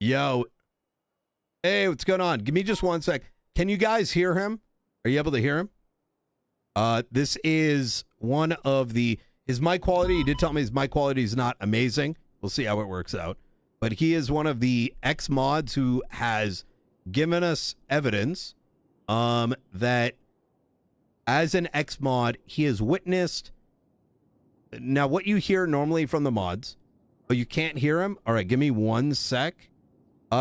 Yo. Hey, what's going on? Give me just one sec. Can you guys hear him? Are you able to hear him? This is one of his mic quality. He did tell me his mic quality is not amazing. We'll see how it works out. But he is one of the ex-mods who has given us evidence that as an ex-mod, he has witnessed. Now, what you hear normally from the mods, but you can't hear him. All right, give me one sec.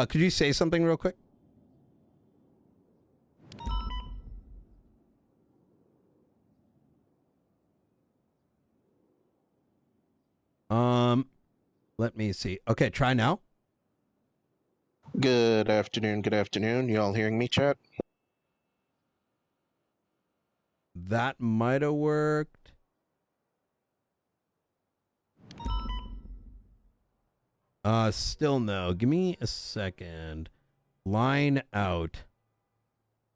Could you say something real quick? Let me see. Okay, try now. Good afternoon, good afternoon. You all hearing me, chat? That might have worked. Still no. Give me a second. Line out.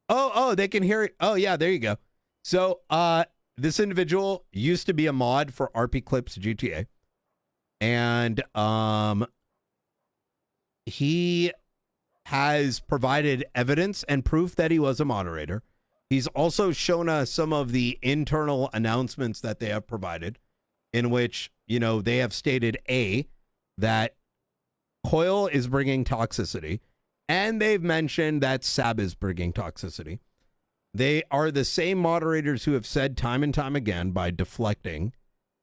Oh, they can hear it. Oh, yeah, there you go. So, this individual used to be a mod for RPClipsGTA. And, he has provided evidence and proof that he was a moderator. He's also shown us some of the internal announcements that they have provided, in which, you know, they have stated that Coil is bringing toxicity, and they've mentioned that Sab is bringing toxicity. They are the same moderators who have said time and time again, by deflecting,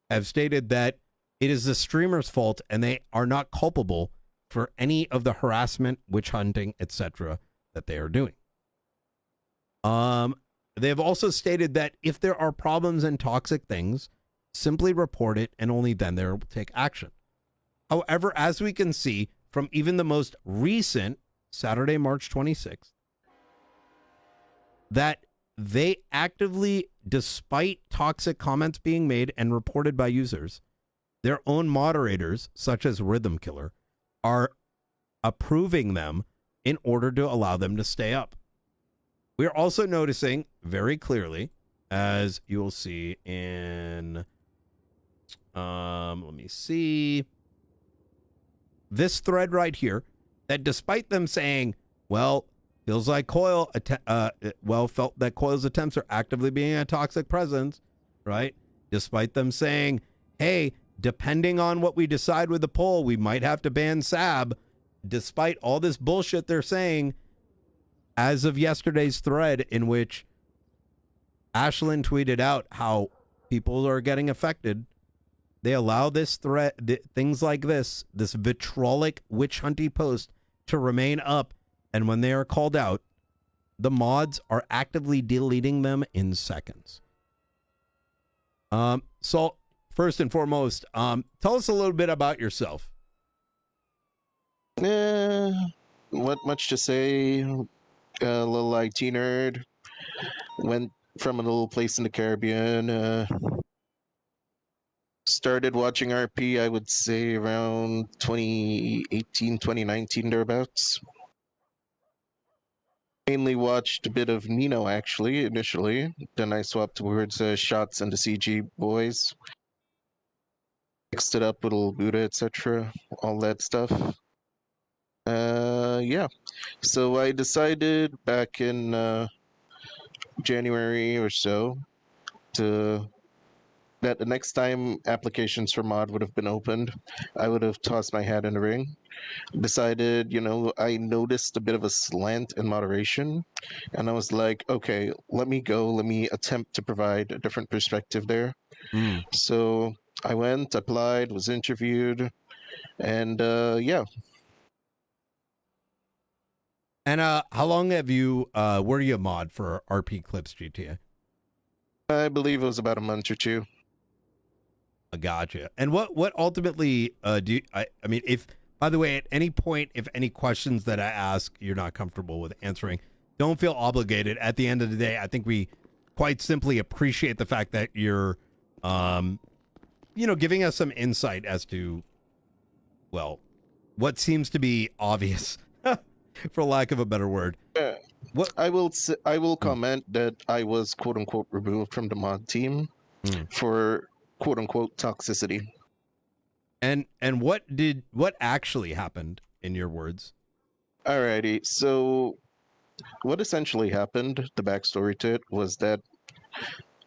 have stated that it is the streamer's fault and they are not culpable for any of the harassment, witch hunting, etc. that they are doing. They have also stated that if there are problems and toxic things, simply report it and only then they will take action. However, as we can see from even the most recent Saturday, March 26th, that they actively, despite toxic comments being made and reported by users, their own moderators, such as Rhythm Killer, are approving them in order to allow them to stay up. We are also noticing very clearly, as you will see in, let me see, this thread right here, that despite them saying, well, feels like Coil, felt that Coil's attempts are actively being a toxic presence, right? Despite them saying, hey, depending on what we decide with the poll, we might have to ban Sab. Despite all this bullshit they're saying, as of yesterday's thread in which Ashlyn tweeted out how people are getting affected, they allow this threat, things like this vitriolic witch hunting post to remain up. And when they are called out, the mods are actively deleting them in seconds. So first and foremost, tell us a little bit about yourself. What much to say? A little IT nerd. Went from a little place in the Caribbean. Started watching RP, I would say, around 2018, 2019, thereabouts. Mainly watched a bit of Nino, actually, initially. Then I swapped towards Shots and the CG boys. Mixed it up with little Buddha, etc. All that stuff. Yeah. So I decided back in January or so that the next time applications for mod would have been opened, I would have tossed my hat in the ring. Decided, you know, I noticed a bit of a slant in moderation, and I was like, okay, let me attempt to provide a different perspective there. So I went, applied, was interviewed, and yeah. And how long have you were you a mod for RPClipsGTA? I believe it was about a month or two. Gotcha. And what ultimately do you, I mean, if, by the way, at any point, if any questions that I ask you're not comfortable with answering, don't feel obligated. At the end of the day, I think we quite simply appreciate the fact that you're, you know, giving us some insight as to, well, what seems to be obvious, for lack of a better word. What I will comment that I was quote unquote removed from the mod team for quote unquote toxicity. And what actually happened, in your words? Alrighty. So what essentially happened, the backstory to it, was that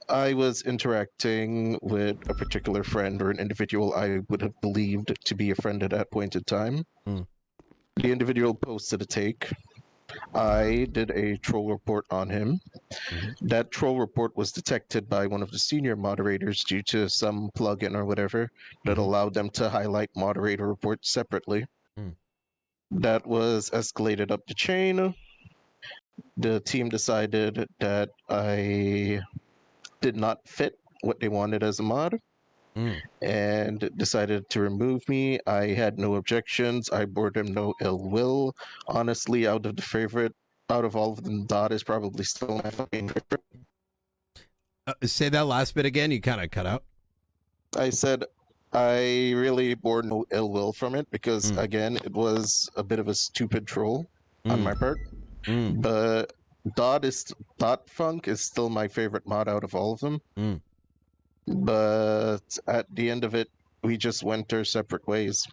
I was interacting with a particular friend or an individual I would have believed to be a friend at that point in time. Hmm. The individual posted a take. I did a troll report on him. Mhm. That troll report was detected by one of the senior moderators due to some plugin or whatever that Mhm. allowed them to highlight moderator reports separately. Mm. That was escalated up the chain. The team decided that I did not fit what they wanted as a mod Mm. and decided to remove me. I had no objections. I bore them no ill will. Honestly, out of all of them, Dot is probably still my fucking favorite. Say that last bit again. You kind of cut out. I said I really bore no ill will from it because, Mm. again, it was a bit of a stupid troll on Mm. my part. Mm. But Dot Funk is still my favorite mod out of all of them. Mm. But at the end of it, we just went our separate ways.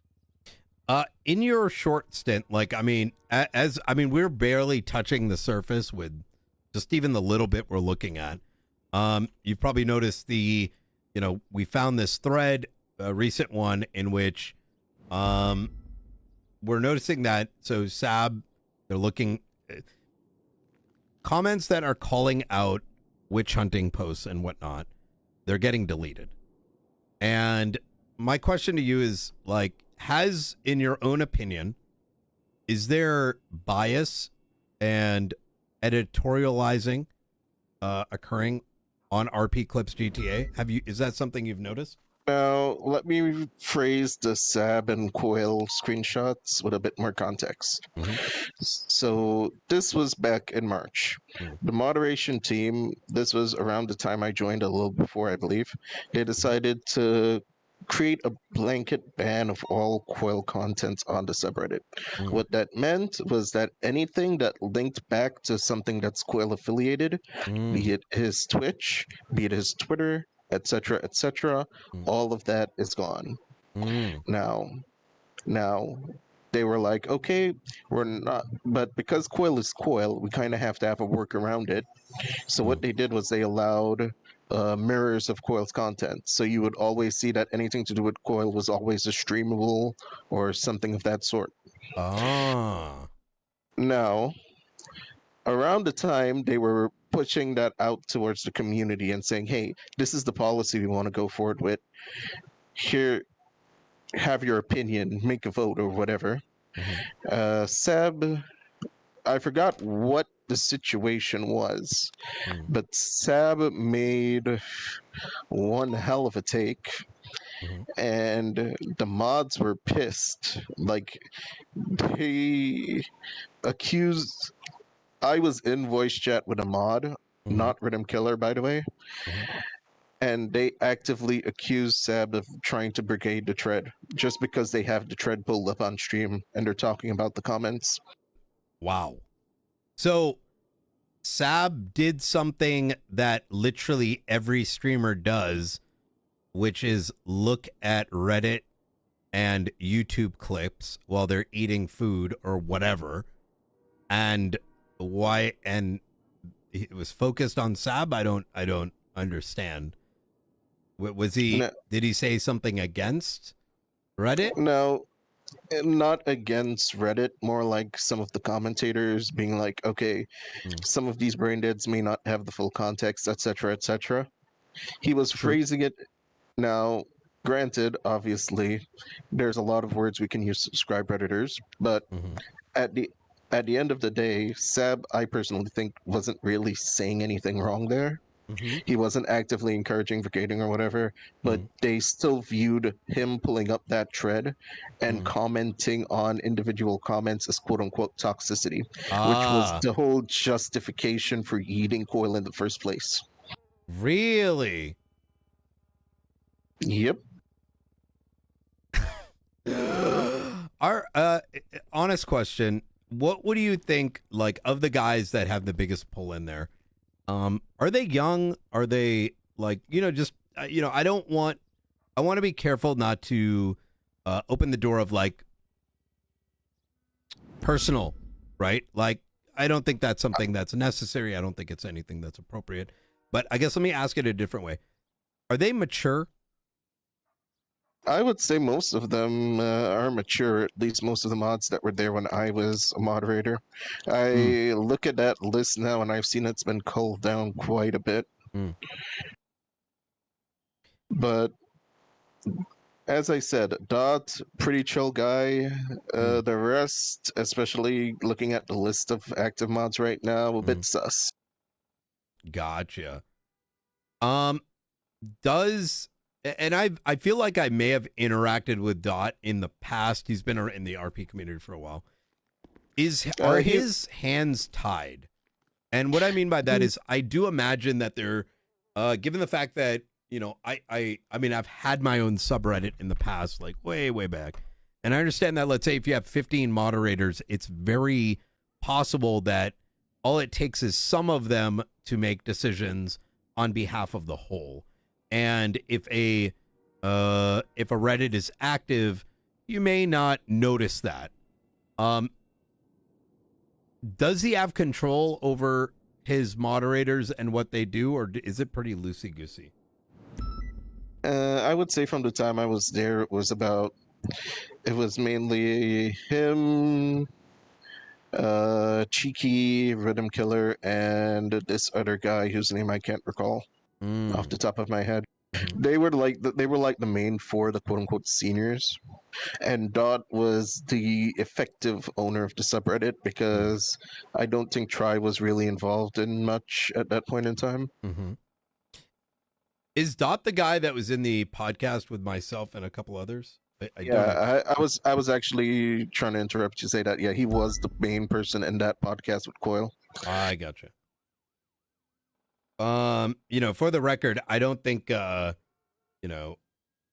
In your short stint, like, I mean, we're barely touching the surface with just even the little bit we're looking at. You've probably noticed we found this thread, a recent one in which, we're noticing that. So Sab, they're looking comments that are calling out witch hunting posts and whatnot. They're getting deleted. And my question to you is, like, in your own opinion, is there bias and editorializing occurring on RPClipsGTA? Is that something you've noticed? Now, let me phrase the Sab and Coil screenshots with a bit more context. Mm-hmm. So, this was back in March. Mm. The moderation team, this was around the time I joined, a little before, I believe, they decided to create a blanket ban of all Coil content on the subreddit. Mm. What that meant was that anything that linked back to something that's Coil affiliated, Mm. be it his Twitch, be it his Twitter, etc., Mm. all of that is gone. Mm. Now, they were like, okay, we're not, but because Coil is Coil, we kind of have to have a work around it. So what they did was they allowed mirrors of Coil's content. So you would always see that anything to do with Coil was always a streamable or something of that sort. Ah. Now, around the time they were pushing that out towards the community and saying, hey, this is the policy we want to go forward with. Here, have your opinion, make a vote or whatever. Mm-hmm. Seb, I forgot what the situation was, Mm. but Sab made one hell of a take, Mm-hmm. and the mods were pissed. Like, they accused. I was in voice chat with a mod, Mm-hmm. not Rhythm Killer, by the way, Mm-hmm. and they actively accused Sab of trying to brigade the tread just because they have the tread pulled up on stream and they're talking about the comments. Wow. So Sab did something that literally every streamer does, which is look at Reddit and YouTube clips while they're eating food or whatever. And it was focused on Sab. I don't understand. No, Did he say something against Reddit? no, not against Reddit, more like some of the commentators being like, okay, some of these brain deads may not have the full context, etc., etc. He was True. phrasing it. Now, granted, obviously, there's a lot of words we can use to describe predators, but Mm-hmm. at the at the end of the day, Seb, I personally think, wasn't really saying anything wrong there. Mm-hmm. He wasn't actively encouraging brigading or whatever, but Mm-hmm. they still viewed him pulling up that tread and Mm-hmm. commenting on individual comments as quote unquote toxicity, which was Ah, the whole justification for eating Coil in the first place. really? Yep. Our honest question, what do you think, like, of the guys that have the biggest pull in there? Are they young? Are they, like, just I want to be careful not to open the door of, like, personal right? Like, I don't think that's something that's necessary. I don't think it's anything that's appropriate. But I guess let me ask it a different way. Are they mature? I would say most of them are mature, at least most of the mods that were there when I was a moderator. I look at that list now and I've seen it's been culled down quite a bit. Mm. But as I said, Dot, pretty chill guy. The rest, especially looking at the list of active mods right now, a bit sus. Gotcha. Does and I feel like I may have interacted with Dot in the past. He's been in the RP community for a while. Are his hands tied? And what I mean by that is I do imagine that they're given the fact that, you know, I mean I've had my own subreddit in the past, like way back. And I understand that, let's say if you have 15 moderators, it's very possible that all it takes is some of them to make decisions on behalf of the whole. And if a Reddit is active, you may not notice that. Does he have control over his moderators and what they do, or is it pretty loosey-goosey? I would say from the time I was there, it was mainly him, Cheeky, Rhythm Killer, and this other guy whose name I can't recall off the top of my head. They were like the main four, the quote unquote seniors, and Dot was the effective owner of the subreddit because I don't think Try was really involved in much at that point in time. Is Dot the guy that was in the podcast with myself and a couple others? I was actually trying to interrupt you, say that he was the main person in that podcast with Coil. I gotcha. You know, for the record, I don't think you know,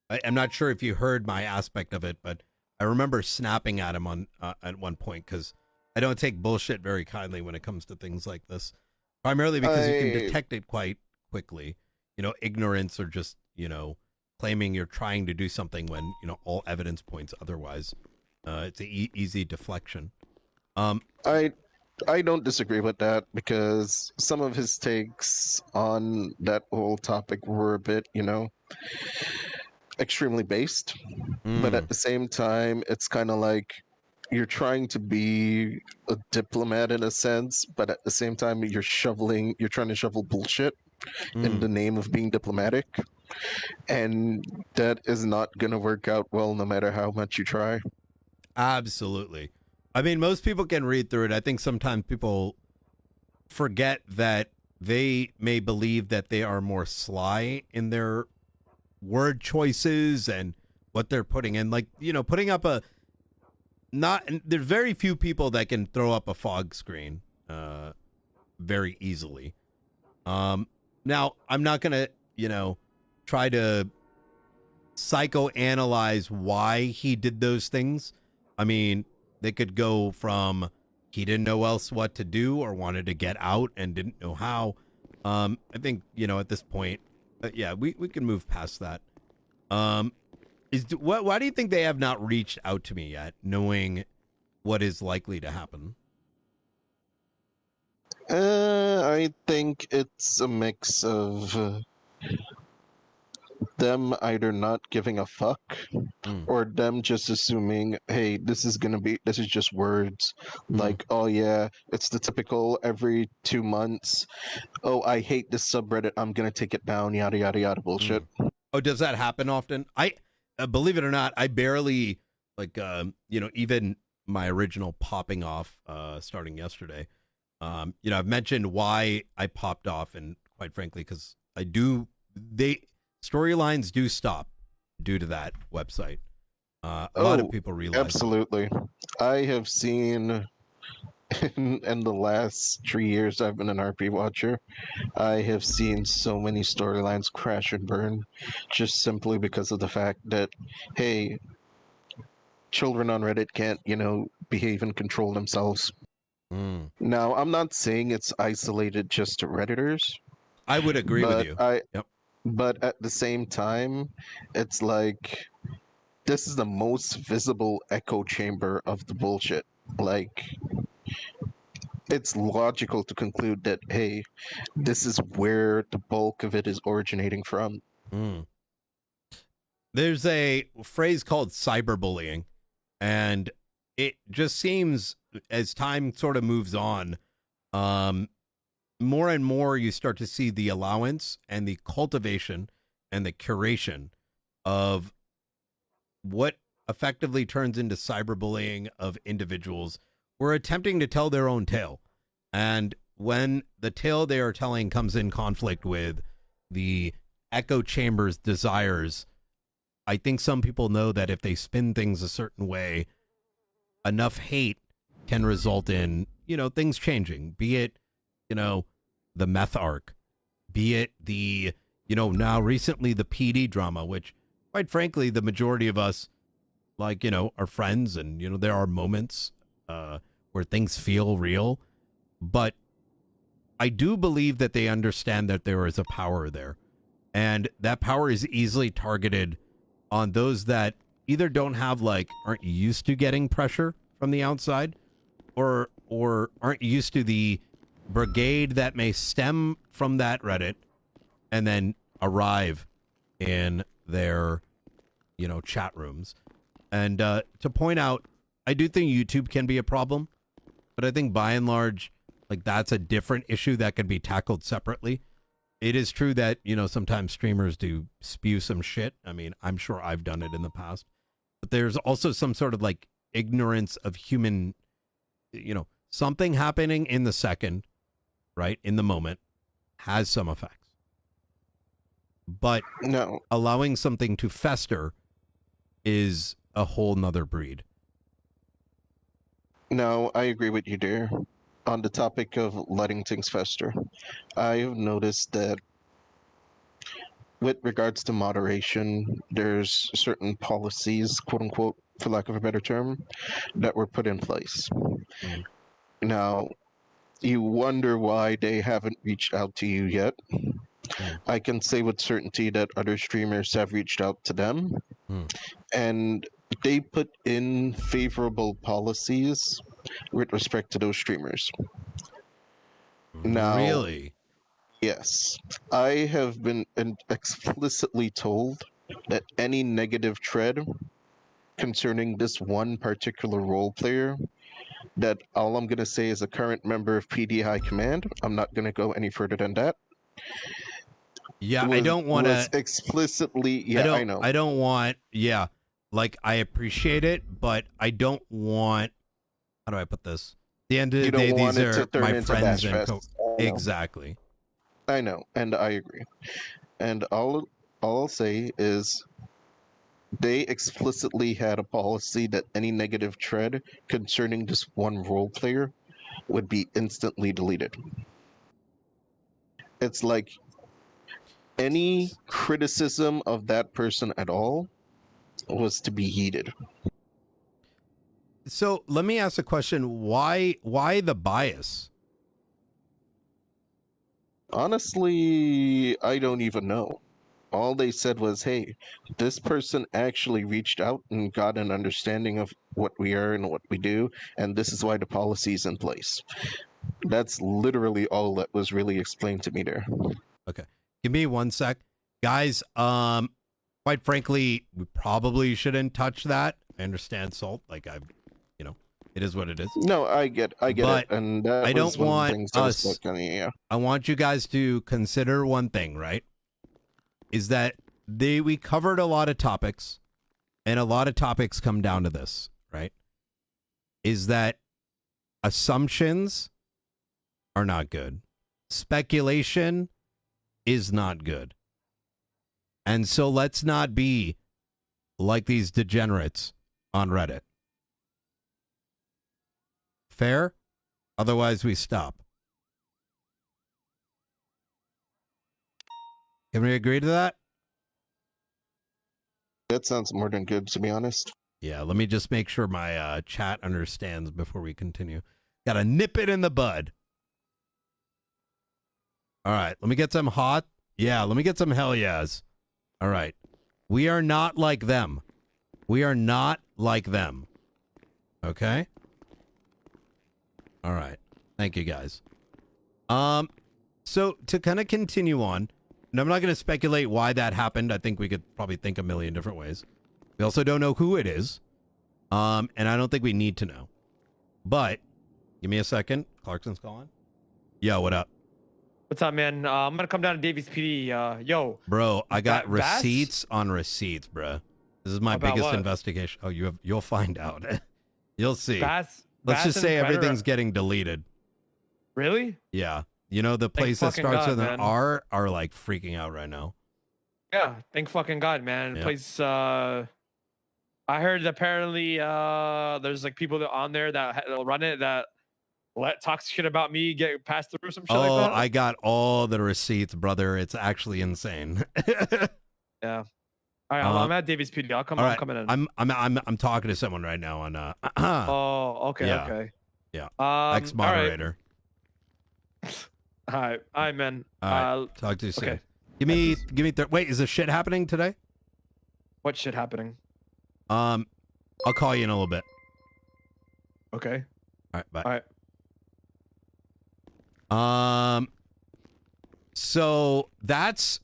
I'm not sure if you heard my aspect of it, but I remember snapping at him on at one point because I don't take bullshit very kindly when it comes to things like this. Primarily because you can detect it quite quickly. You know, ignorance or just, you know, claiming you're trying to do something when, you know, all evidence points otherwise. It's an easy deflection. I don't disagree with that because some of his takes on that whole topic were a bit, you know, extremely based. But at the same time, it's kind of like you're trying to be a diplomat in a sense, but at the same time, you're trying to shovel bullshit in the name of being diplomatic. And that is not going to work out well no matter how much you try. Absolutely. I mean, most people can read through it. I think sometimes people forget that they may believe that they are more sly in their word choices and what they're putting in. Like, you know, putting up there's very few people that can throw up a fog screen very easily. Now, I'm not going to, you know, try to psychoanalyze why he did those things. I mean, they could go from he didn't know else what to do or wanted to get out and didn't know how. I think, you know, at this point, we can move past that. Why do you think they have not reached out to me yet, knowing what is likely to happen? I think it's a mix of them either not giving a fuck or them just assuming, hey, this is just words. Like, oh yeah, it's the typical every 2 months, oh, I hate this subreddit, I'm gonna take it down, yada yada yada bullshit. Oh, does that happen often? I believe it or not, I barely, like, you know, even my original popping off starting yesterday, you know, I've mentioned why I popped off, and quite frankly, because storylines do stop due to that website. A lot of people realize absolutely that. I have seen in the last 3 years I've been an RP watcher, I have seen so many storylines crash and burn just simply because of the fact that, hey, children on Reddit can't, you know, behave and control themselves. Now, I'm not saying it's isolated just to Redditors. I would agree with you. But at the same time, it's like this is the most visible echo chamber of the bullshit. Like, it's logical to conclude that, hey, this is where the bulk of it is originating from. Mm. There's a phrase called cyberbullying, and it just seems as time sort of moves on, more and more you start to see the allowance and the cultivation and the curation of what effectively turns into cyberbullying of individuals who are attempting to tell their own tale. And when the tale they are telling comes in conflict with the echo chamber's desires, I think some people know that if they spin things a certain way, enough hate can result in, things changing, be it, the meth arc, be it the, now recently the PD drama, which quite frankly, the majority of us, are friends, and, there are moments where things feel real. But I do believe that they understand that there is a power there. And that power is easily targeted on those that either don't have, aren't used to getting pressure from the outside, or aren't used to the brigade that may stem from that Reddit and then arrive in their, chat rooms. And to point out, I do think YouTube can be a problem, but I think by and large, that's a different issue that can be tackled separately. It is true that, sometimes streamers do spew some shit. I mean, I'm sure I've done it in the past. But there's also some sort of ignorance of human, something happening in the second, right, in the moment, has some effects. But No, allowing something to fester is a whole nother breed. no, I agree with you there. On the topic of letting things fester, I've noticed that with regards to moderation, there's certain policies, quote unquote, for lack of a better term, that were put in place. Mm. Now, you wonder why they haven't reached out to you yet. I can say with certainty that other streamers have reached out to them, and they put in favorable policies with respect to those streamers. Now, Really? yes, I have been explicitly told that any negative thread concerning this one particular role player, that all I'm going to say is a current member of PD High Command. I'm not going to go any further than that. Yeah, I don't want Was to explicitly, yeah, I know. I don't want, yeah, I appreciate it, but I don't want, how do I put this? At the end of the You day, don't want these it to are turn my into friends Bash and Fest. exactly. I know, and I agree. And all I'll say is they explicitly had a policy that any negative thread concerning this one role player would be instantly deleted. It's like any criticism of that person at all was to be heeded. So let me ask a question. Why the bias? Honestly, I don't even know. All they said was, hey, this person actually reached out and got an understanding of what we are and what we do, and this is why the policy is in place. That's literally all that was really explained to me there. Okay. Give me 1 sec. Guys, quite frankly, we probably shouldn't touch that. I understand Salt. It is what it is. No, I get But it, and that I was don't one of the want things that was us, spoken, yeah. I want you guys to consider one thing, right? Is that we covered a lot of topics, and a lot of topics come down to this, right? Is that assumptions are not good. Speculation is not good. And so let's not be like these degenerates on Reddit. Fair? Otherwise, we stop. Can we agree to that? That sounds more than good, to be honest. Yeah, let me just make sure my chat understands before we continue. Gotta nip it in the bud. All right, let me get some hot. Yeah, let me get some hell yes. All right. We are not like them. We are not like them. Okay? All right. Thank you, guys. So to kind of continue on, and I'm not going to speculate why that happened. I think we could probably think a million different ways. We also don't know who it is. And I don't think we need to know. But give me a second. Clarkson's calling. Yo, what up? What's up, man? I'm gonna come down to Davies PD. Yo, Bro, I got Bass? receipts on receipts, bro. This is my About biggest what? investigation. Oh, you'll find out. You'll see. Bass. Let's Bass just and say Predator- everything's getting deleted. Really? Yeah. You know, the place that fucking starts God, with an man. R are like freaking out right now. Yeah. Thank fucking God, man. Yeah. Place. I heard apparently there's like people that on there that run it that talk shit about me get passed through some shit Oh, like that. I got all the receipts, brother. It's actually insane. Yeah. All right, I'm at Davies PD. I'll come. all I'm right. coming in. I'm talking to someone right now on Oh, okay, yeah. okay. Yeah. Ex-moderator. All right, man. All right. Talk to you soon. Okay. Give me wait, is this shit happening today? What shit happening? I'll call you in a little bit. Okay. All right, bye. All right. So that's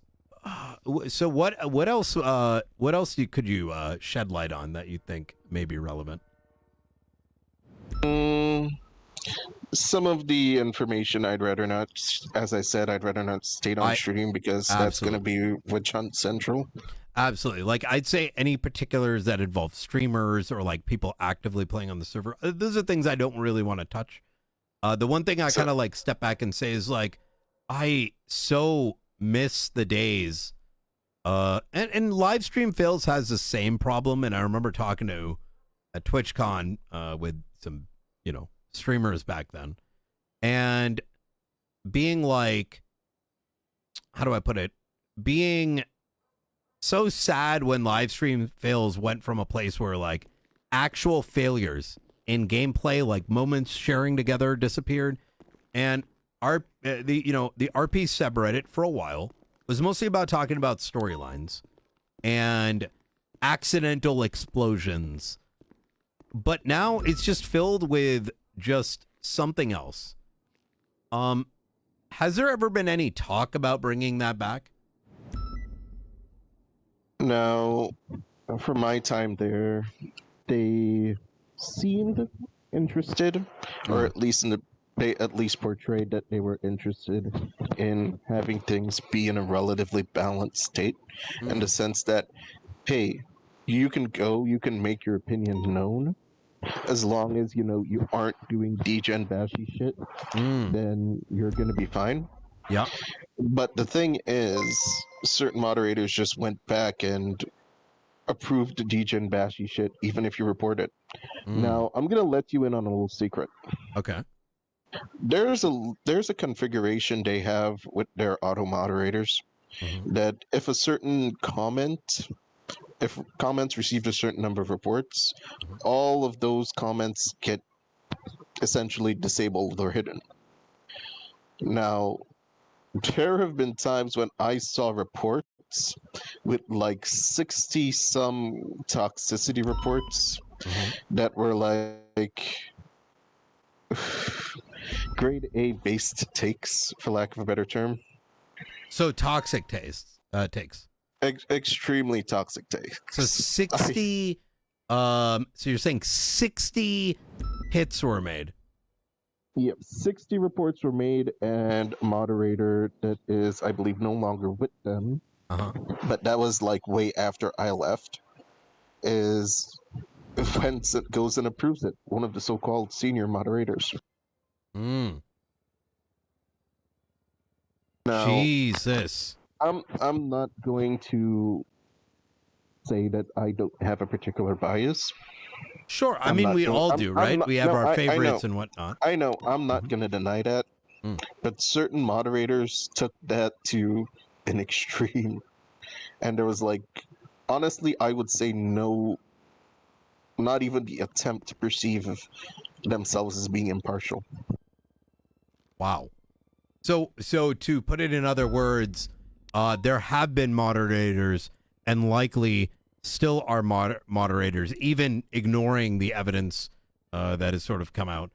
so what else could you shed light on that you think may be relevant? Some of the information I'd rather not, as I said, I'd rather not state on stream because that's going to be Witch Hunt Central. Absolutely. Like, I'd say any particulars that involve streamers or like people actively playing on the server, those are things I don't really want to touch. The one thing I kind of like step back and say is like, I so miss the days. And live stream fails has the same problem. And I remember talking to a TwitchCon with some, streamers back then, and being like, how do I put it? Being so sad when live stream fails went from a place where like actual failures in gameplay, like moments sharing together, disappeared, and the RP subreddit for a while was mostly about talking about storylines and accidental explosions, but now it's just filled with just something else. Has there ever been any talk about bringing that back? No, from my time there, they seemed interested, or at least they at least portrayed that they were interested in having things be in a relatively balanced state, in the sense that, hey, you can make your opinion known, as long as you aren't doing degen bashy shit, then you're gonna be fine. Yeah. But the thing is, certain moderators just went back and approved the degen bashy shit, even if you report it. Now, I'm gonna let you in on a little secret. Okay. There's a configuration they have with their auto moderators that if comments received a certain number of reports, all of those comments get essentially disabled or hidden. Now, there have been times when I saw reports with like 60 some toxicity reports that were like grade A based takes, for lack of a better term. So toxic takes. Extremely toxic takes. So 60 so you're saying 60 hits were made. Yep, 60 reports were made, and a moderator that is, I believe, no longer with them, but that was like way after I left, is Wentz goes and approves it, one of the so-called senior moderators. Now, Jesus. I'm not going to say that I don't have a particular bias. Sure, I mean, we all do, right? We have our favorites and whatnot. I know, I'm not going to deny that. But certain moderators took that to an extreme. And there was like, honestly, I would say no, not even the attempt to perceive themselves as being impartial. Wow. So to put it in other words, there have been moderators and likely still are moderators, even ignoring the evidence that has sort of come out,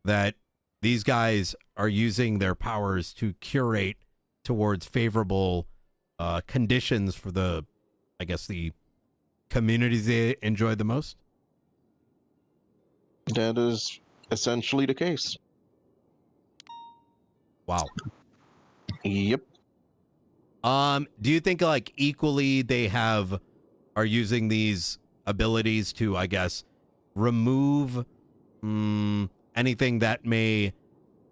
that these guys are using their powers to curate towards favorable conditions for the, I guess, the communities they enjoy the most. That is essentially the case. Wow. Yep. Do you think like equally they are using these abilities to, I guess, remove anything that may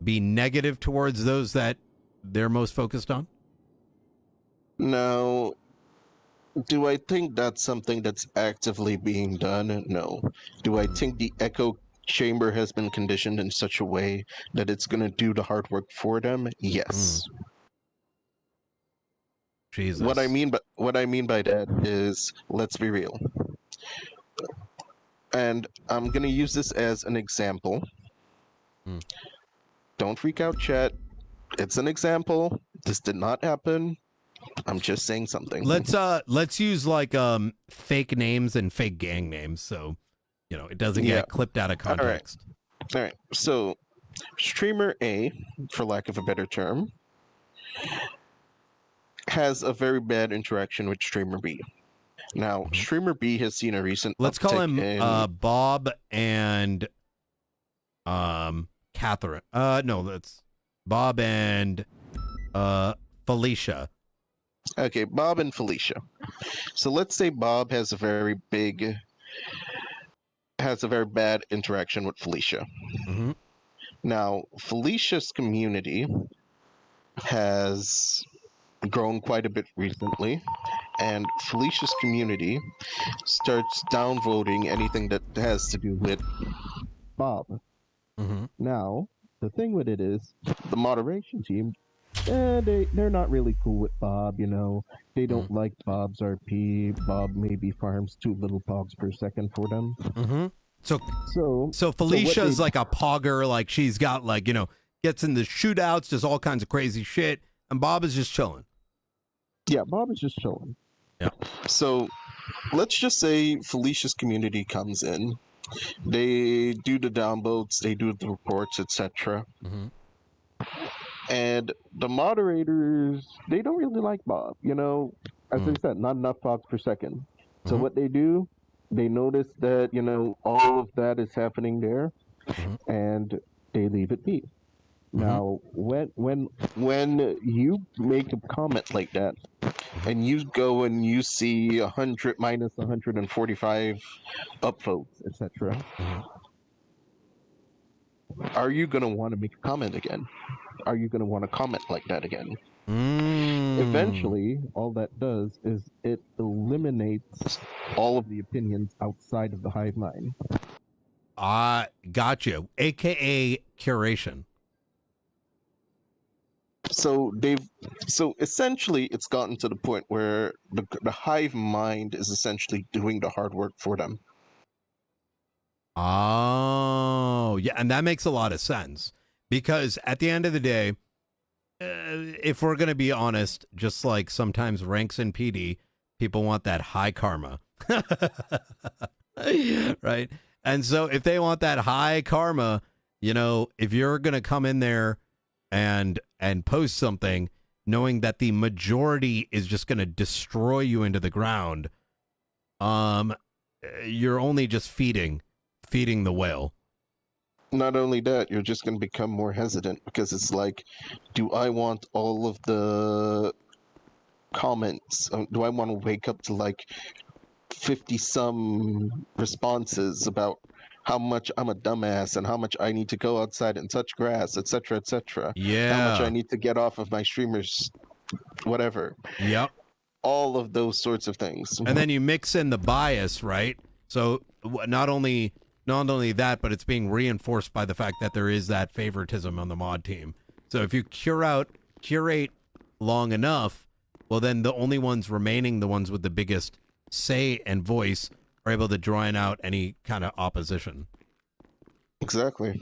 be negative towards those that they're most focused on? Now, do I think that's something that's actively being done? No. Do I think the echo chamber has been conditioned in such a way that it's going to do the hard work for them? Yes. Jesus. What I mean by that is, let's be real. And I'm going to use this as an example. Don't freak out, chat. It's an example. This did not happen. I'm just saying something. Let's use like fake names and fake gang names, so it doesn't get clipped out of context. All right. So, streamer A, for lack of a better term, has a very bad interaction with streamer B. Now, streamer B has seen a recent. Let's call him Bob and Catherine. No, that's Bob and Felicia. Okay, Bob and Felicia. So let's say Bob has a very bad interaction with Felicia. Mm-hmm. Now, Felicia's community has grown quite a bit recently, and Felicia's community starts downvoting anything that has to do with Bob. Mm-hmm. Now, the thing with it is, the moderation team, they're not really cool with Bob, They don't like Bob's RP. Bob maybe farms 2 little pogs per second for them. Mm-hmm. So Felicia's like a pogger, like she's got gets in the shootouts, does all kinds of crazy shit, and Bob is just chilling. Yeah, Bob is just chilling. Yeah. So let's just say Felicia's community comes in. They do the downvotes, they do the reports, etc. Mm-hmm. And the moderators, they don't really like Bob. As I said, not enough pogs per second. So what they do, they notice that, all of that is happening there, and they leave it be. Now, when you make a comment like that, and you go and you see 100 minus 145 upvotes, etc., are you going to want to make a comment again? Are you going to want to comment like that again? Eventually, all that does is it eliminates all of the opinions outside of the hive mind. Got you. AKA curation. So essentially it's gotten to the point where the hive mind is essentially doing the hard work for them. Oh, yeah, and that makes a lot of sense, because at the end of the day, if we're going to be honest, just like sometimes ranks in PD, people want that high karma. Right? And so if they want that high karma, if you're going to come in there and post something knowing that the majority is just going to destroy you into the ground, you're only just feeding the whale. Not only that, you're just going to become more hesitant, because it's like, do I want all of the comments? Do I want to wake up to like 50 some responses about how much I'm a dumbass and how much I need to go outside and touch grass, etc., etc. Yeah. How much I need to get off of my streamers, whatever. Yep. All of those sorts of things. And then you mix in the bias, right? So not only that, but it's being reinforced by the fact that there is that favoritism on the mod team. So if you curate long enough, well, then the only ones remaining, the ones with the biggest say and voice, are able to drown out any kind of opposition. Exactly.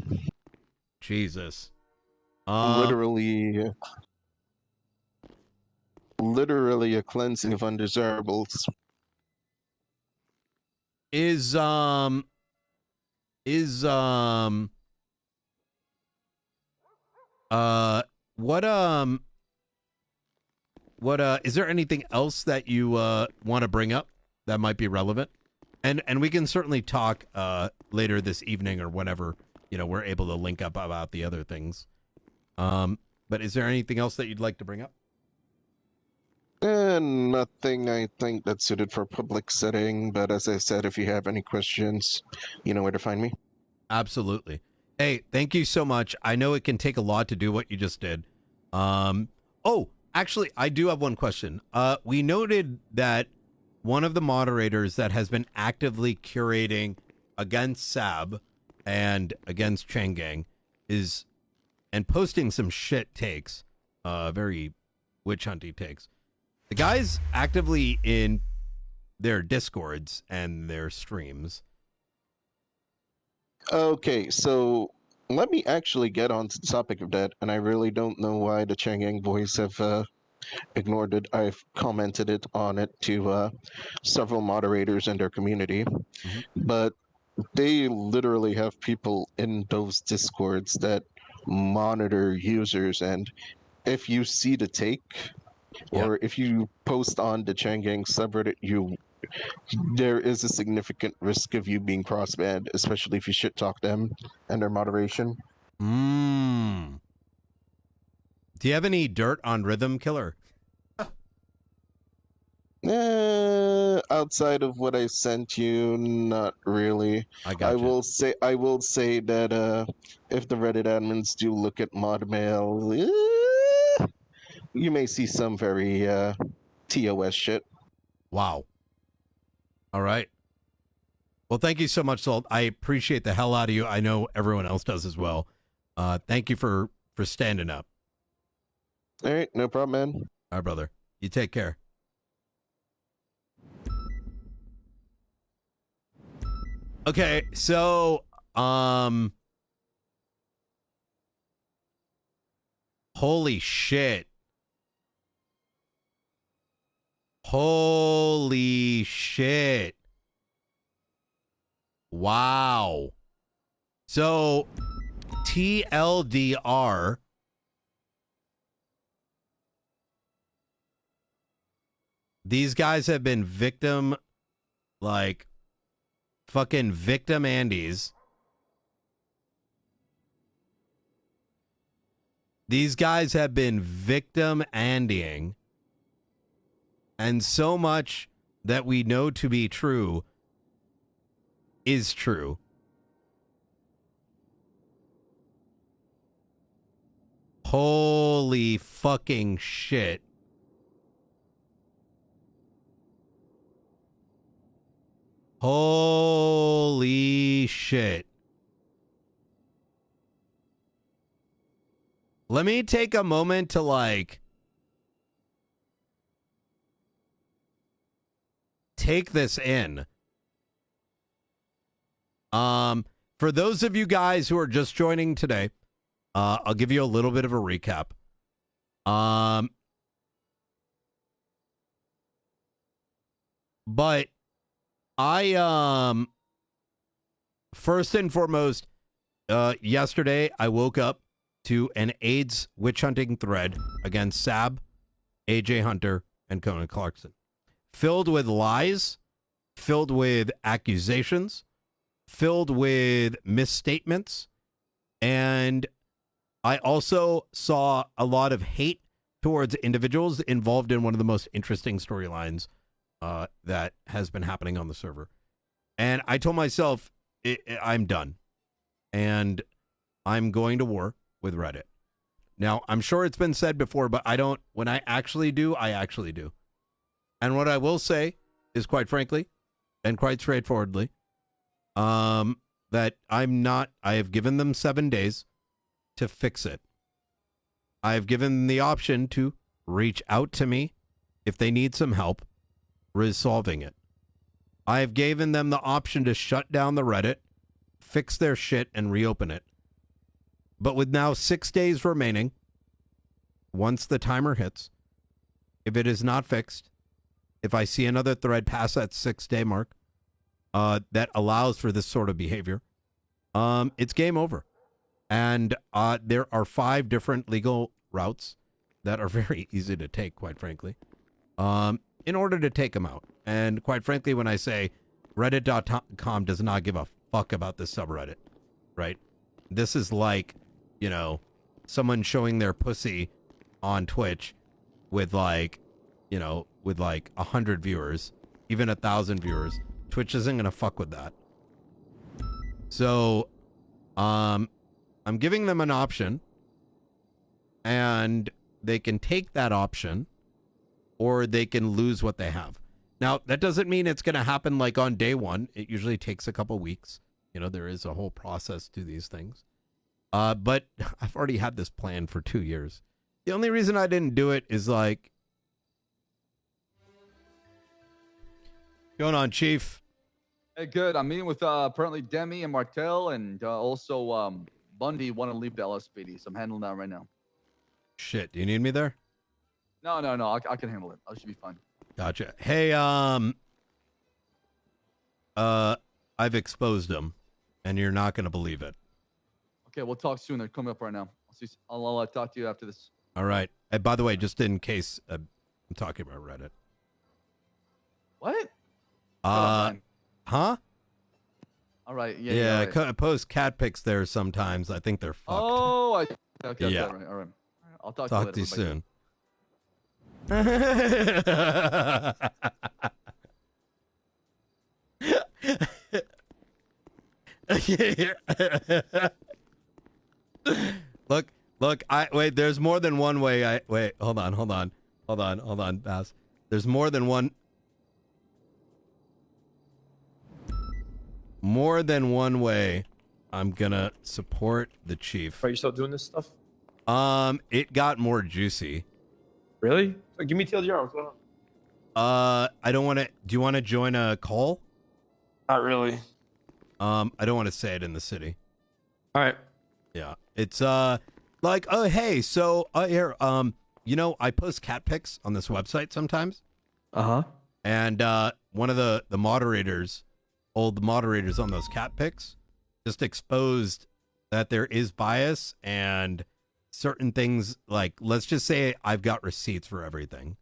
Jesus. Literally a cleansing of undesirables. Is What is there anything else that you want to bring up that might be relevant? And we can certainly talk later this evening or whenever, we're able to link up about the other things. But is there anything else that you'd like to bring up? Nothing I think that's suited for a public setting, but as I said, if you have any questions, you know where to find me. Absolutely. Hey, thank you so much. I know it can take a lot to do what you just did. Oh, actually, I do have one question. We noted that one of the moderators that has been actively curating against Sab and against Changang and posting some shit takes, very witch hunting takes. The guy's actively in their Discords and their streams. Okay, so let me actually get on to the topic of that, and I really don't know why the Changyang boys have ignored it. I've commented on it to several moderators in their community, but they literally have people in those Discords that monitor users, and if you see the take, or if you post on the Changyang subreddit, there is a significant risk of you being cross-banned, especially if you shit talk them and their moderation. Do you have any dirt on Rhythm Killer? Outside of what I sent you, not really. I will say that if the Reddit admins do look at mod mail, you may see some very TOS shit. Wow. All right. Well, thank you so much, Salt. I appreciate the hell out of you. I know everyone else does as well. Thank you for standing up. All right, no problem, man. All right, brother. You take care. Okay, so holy shit. Holy shit. Wow. So TLDR, these guys have been fucking victim Andes. These guys have been victim Andying. And so much that we know to be true is true. Holy fucking shit. Holy shit. Let me take a moment to take this in. For those of you guys who are just joining today, I'll give you a little bit of a recap. But I first and foremost, yesterday I woke up to an AIDS witch hunting thread against Sab, AJ Hunter, and Conan Clarkson, filled with lies, filled with accusations, filled with misstatements, and I also saw a lot of hate towards individuals involved in one of the most interesting storylines that has been happening on the server. And I told myself, I'm done. And I'm going to war with Reddit. Now, I'm sure it's been said before, but when I actually do, I actually do. And what I will say is, quite frankly, and quite straightforwardly, that I have given them 7 days to fix it. I have given them the option to reach out to me if they need some help resolving it. I have given them the option to shut down the Reddit, fix their shit, and reopen it. But with now 6 days remaining, once the timer hits, if it is not fixed, if I see another thread past that 6-day mark that allows for this sort of behavior, it's game over. And there are 5 different legal routes that are very easy to take, quite frankly, in order to take them out. And quite frankly, when I say reddit.com does not give a fuck about this subreddit, right? This is like, you know, someone showing their pussy on Twitch with like, you know, with like 100 viewers, even 1,000 viewers. Twitch isn't going to fuck with that. So, I'm giving them an option, and they can take that option, or they can lose what they have. Now, that doesn't mean it's going to happen like on day one. It usually takes a couple weeks. You know, there is a whole process to these things. But I've already had this plan for 2 years. The only reason I didn't do it is like, going on, Chief? Hey, good. I'm meeting with apparently Demi and Martel, and also Bundy want to leave the LSPD, so I'm handling that right now. Shit, do you need me there? No, I can handle it. I should be fine. Gotcha. Hey, I've exposed him, and you're not gonna believe it. Okay, we'll talk soon. They're coming up right now. I'll talk to you after this. All right. And by the way, just in case I'm talking about Reddit. What? Huh? All right. Yeah. I post cat pics there sometimes. I think they're fucked. Oh, okay. Yeah. All right. I'll talk to you soon. Look, wait, there's more than one way. Wait, hold on, Bass. There's more than one way I'm gonna support the chief. Are you still doing this stuff? It got more juicy. Really? Give me TLDR. What's going on? I don't want to. Do you want to join a call? Not really. I don't want to say it in the city. All right. Yeah, it's like, oh hey, so here, you know, I post cat pics on this website sometimes. And one of the moderators, old moderators on those cat pics, just exposed that there is bias and certain things. Like, let's just say I've got receipts for everything.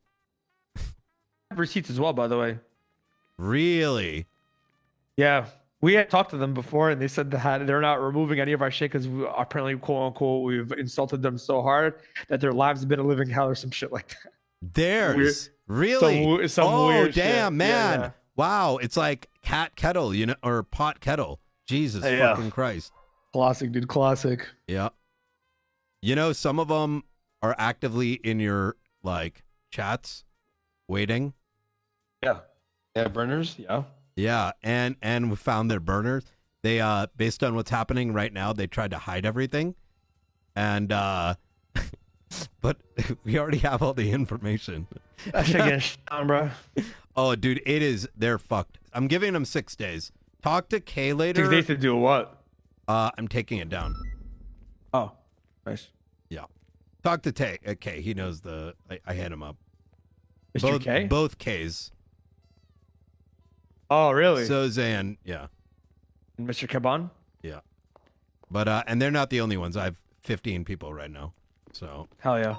I have receipts as well, by the way. Really? Yeah. We had talked to them before, and they said that they're not removing any of our shit because apparently, quote unquote, we've insulted them so hard that their lives have been a living hell or some shit like that. Theirs? Really? Some weird damn, shit. man. Yeah. Wow, it's like cat kettle, you know, or pot kettle. Jesus fucking Christ. Classic, dude. Classic. Yeah. You know, some of them are actively in your, like, chats, waiting. Yeah. Yeah, burners. Yeah. Yeah, and we found their burners. They based on what's happening right now, they tried to hide everything, and but we already have all the information. That shit getting shit on, bro. Oh, dude, they're fucked. I'm giving them 6 days. Talk to Kay later. 6 days to do what? I'm taking it down. Oh, nice. Yeah. Talk to Kay. He knows I hit him up. Mr. K? Both Ks. Oh, really? So Zan, yeah. And Mr. Caban? Yeah. But and they're not the only ones. I have 15 people right now. So hell yeah.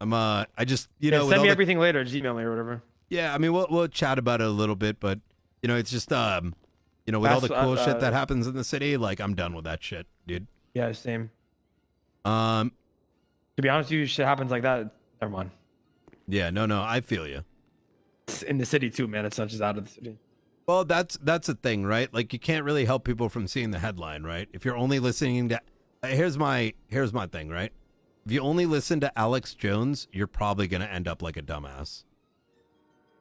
I just, you know, send me everything later, just email me or whatever. Yeah, I mean we'll chat about it a little bit, but you know, it's just you know, with all the cool shit that happens in the city, like I'm done with that shit, dude. Yeah, same. To be honest with you, shit happens like that. Never mind. Yeah, no, I feel you. It's in the city too, man. It's not just out of the city. Well, that's the thing, right? Like you can't really help people from seeing the headline, right? If you're only listening to here's my thing, right? If you only listen to Alex Jones, you're probably going to end up like a dumbass.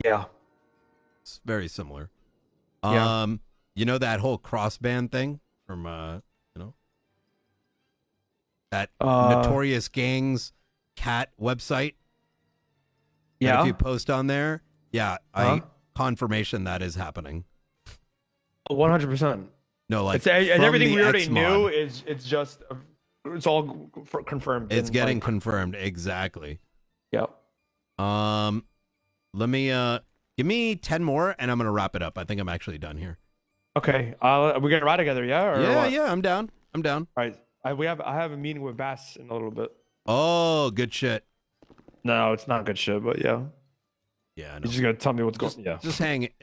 Yeah. It's very similar. Yeah. You know that whole crossband thing from you know, that Notorious Gangs cat website? Yeah. If you post on there, yeah, confirmation that is happening. 100%. No, like and everything we already X-Mod. knew it's all confirmed. It's getting confirmed, exactly. Yep. Let me give me 10 more and I'm gonna wrap it up. I think I'm actually done here. Okay. We're gonna ride together, yeah? Or Yeah, what? yeah, I'm down. All right. I have a meeting with Bass in a little bit. Oh, good shit. No, it's not good shit, but yeah. Yeah, I know. He's just gonna tell me what's Just, going. Yeah,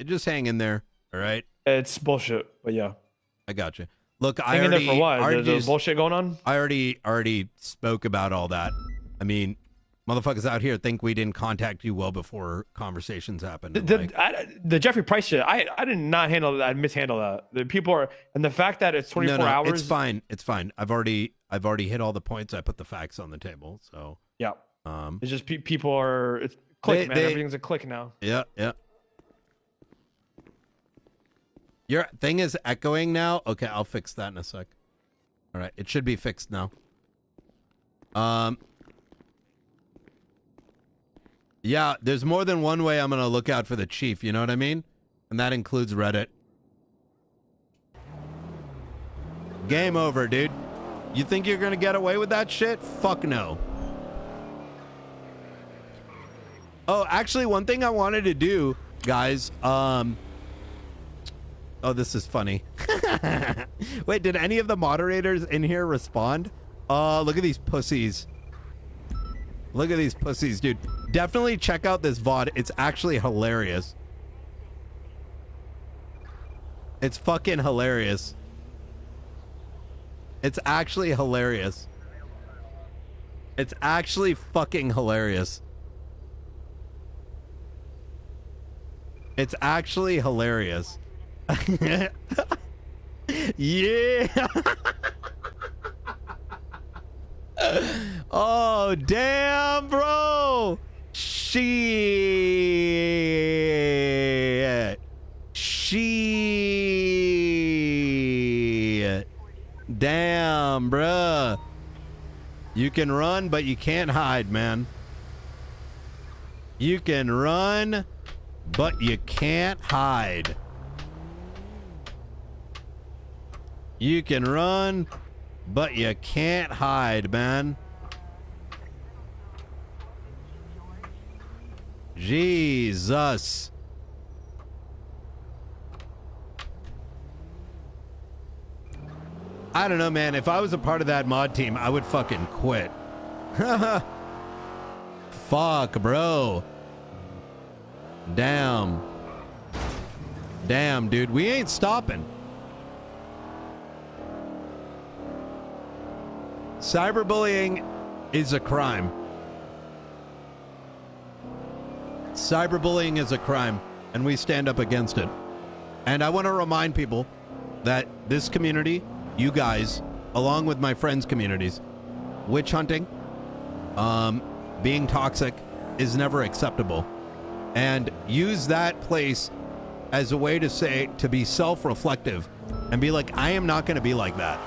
just hang in there. All right. it's bullshit, but yeah. I got you. Look, I Hang in already, there for what? already There's just- bullshit going on. I already spoke about all that. I mean, motherfuckers out here think we didn't contact you well before conversations happened. and, like, The Jeffrey Price shit, I did not handle that. I mishandle that. The people are, and the fact that it's 24 no, hours. it's fine. It's fine. I've already hit all the points. I put the facts on the table. So Yeah. um, It's just people are. It's click, man. Everything's a click now. yeah. Your thing is echoing now. Okay, I'll fix that in a sec. All right, it should be fixed now. Yeah, there's more than one way I'm gonna look out for the chief. You know what I mean? And that includes Reddit. Game over, dude. You think you're gonna get away with that shit? Fuck no. Oh, actually, one thing I wanted to do, guys. Oh, this is funny. Wait, did any of the moderators in here respond? Look at these pussies. Look at these pussies, dude. Definitely check out this VOD. It's actually hilarious. It's fucking hilarious. It's actually hilarious. It's actually fucking hilarious. It's actually hilarious. Yeah. Oh, damn, bro. Shit. Damn, bruh. You can run, but you can't hide, man. You can run, but you can't hide. You can run, but you can't hide, man. Jesus. I don't know, man. If I was a part of that mod team, I would fucking quit. Fuck, bro. Damn. Damn, dude. We ain't stopping. Cyberbullying is a crime. Cyberbullying is a crime, and we stand up against it. And I want to remind people that this community, you guys, along with my friends' communities, witch hunting, being toxic is never acceptable. And use that place as a way to say, to be self-reflective and be like, I am not going to be like that,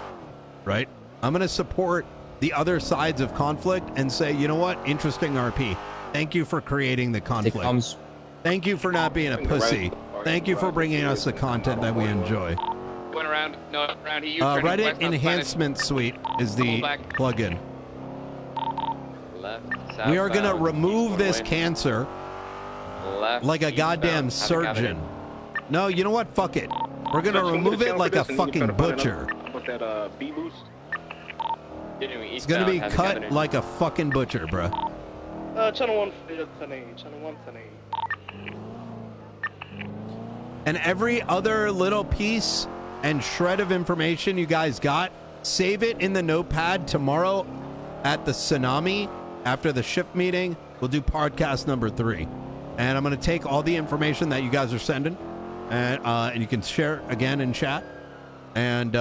right? I'm going to support the other sides of conflict and say, you know what? Interesting RP. Thank you for creating the conflict. Thank you for not being a pussy. Thank you for bringing us the content that we enjoy. Going around, no, around here. Reddit Enhancement Suite is the plugin. Left, We are going to southbound, remove east this one way. cancer Left, like a eastbound. goddamn Haven't got it. surgeon. No, you know what? Fuck it. We're going to remove it like a fucking butcher. About that B boost. It's going to be cut like a fucking butcher, bruh. Channel 1, channel 1, And every other little piece and shred of information you guys got, save it in the notepad. Tomorrow at the Tsunami, after the shift meeting, we'll do podcast number 3. And I'm going to take all the information that you guys are sending, and you can share it again in chat. And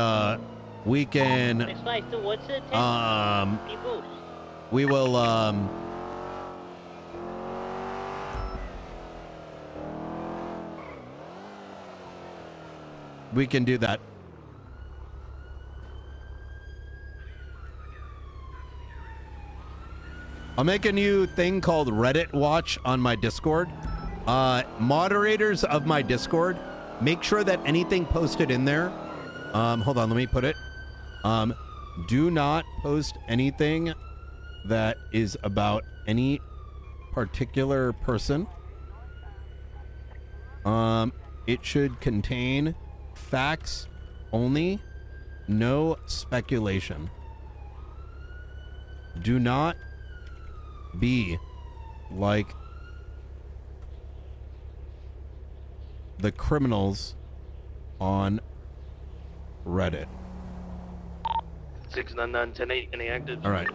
we can, we will, we can do that. I'll make a new thing called Reddit Watch on my Discord. Moderators of my Discord, make sure that anything posted in there, hold on, let me put it. Do not post anything that is about any particular person. It should contain facts only, no speculation. Do not be like the criminals on Reddit. 699-10-8, any active? All right.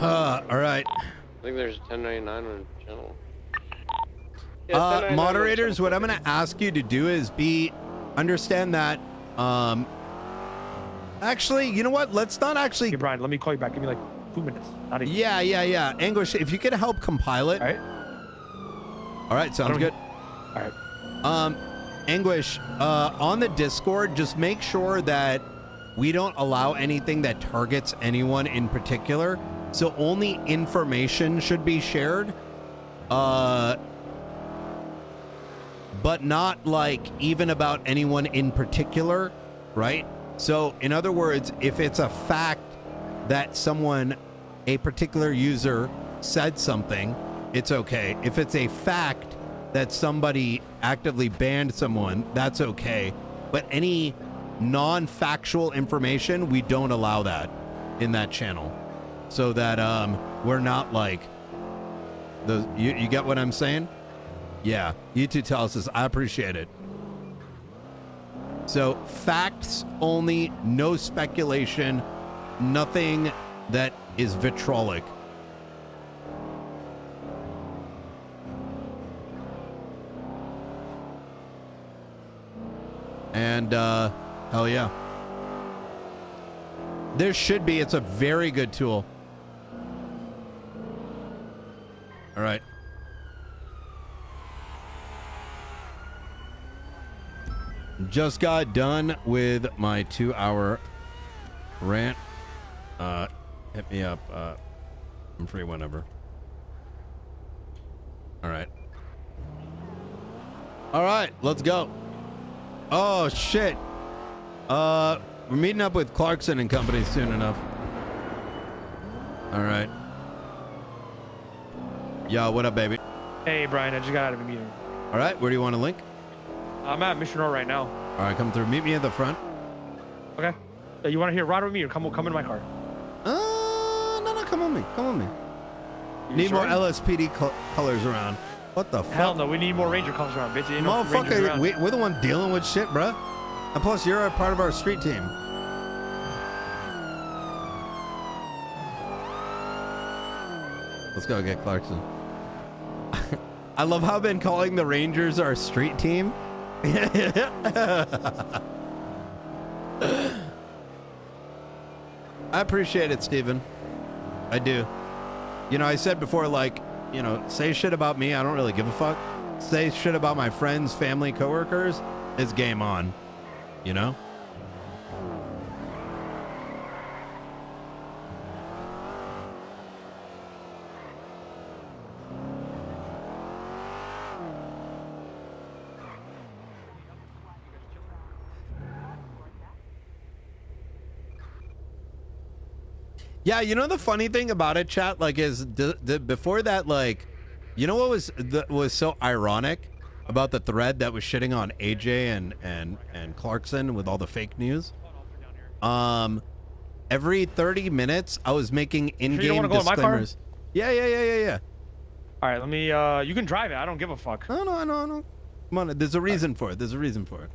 All right. I think there's 1099 on the channel. Yeah, 1099 Moderators, on what I'm channel going to ask you to do is understand that. Actually, you know what? Let's not actually. Hey, Brian, let me call you back. Give me like 2 minutes. Not even. Yeah. Anguish, if you could help compile it. All right. All right, sounds good. All right. Anguish, on the Discord, just make sure that we don't allow anything that targets anyone in particular. So only information should be shared. But not like even about anyone in particular, right? So in other words, if it's a fact that a particular user said something, it's okay. If it's a fact that somebody actively banned someone, that's okay. But any non-factual information, we don't allow that in that channel. So that we're not like those. You get what I'm saying? Yeah, YouTube tells us. I appreciate it. So facts only, no speculation, nothing that is vitriolic. And hell yeah. There should be. It's a very good tool. All right. Just got done with my 2-hour rant. Hit me up. I'm free whenever. All right. All right, let's go. Oh shit. We're meeting up with Clarkson and company soon enough. All right. Yo, what up, baby? Hey, Brian, I just got out of a meeting. All right, where do you want to link? I'm at Mission Row right now. All right, come through. Meet me at the front. Okay. You want to hear ride with me or come in my car? No, come on me. Come on me. You Need sure? more LSPD colors around. What the fuck? Hell no, we need more Ranger colors around, bitch. Ain't no Rangers Motherfucker, around. we're the one dealing with shit, bruh. And plus, you're a part of our street team. Let's go get Clarkson. I love how I've been calling the Rangers our street team. I appreciate it, Steven. I do. You know, I said before, like, you know, say shit about me. I don't really give a fuck. Say shit about my friends, family, coworkers. It's game on. You know? Yeah, you know the funny thing about it, chat, like, is before that, like, you know what was so ironic about the thread that was shitting on AJ and Clarkson with all the fake news? Every 30 minutes, I was making in-game you don't wanna go in my car? disclaimers. Yeah. All right, let me. You can drive it. I don't give a fuck. No. Come on, there's a reason for it. There's a reason for it.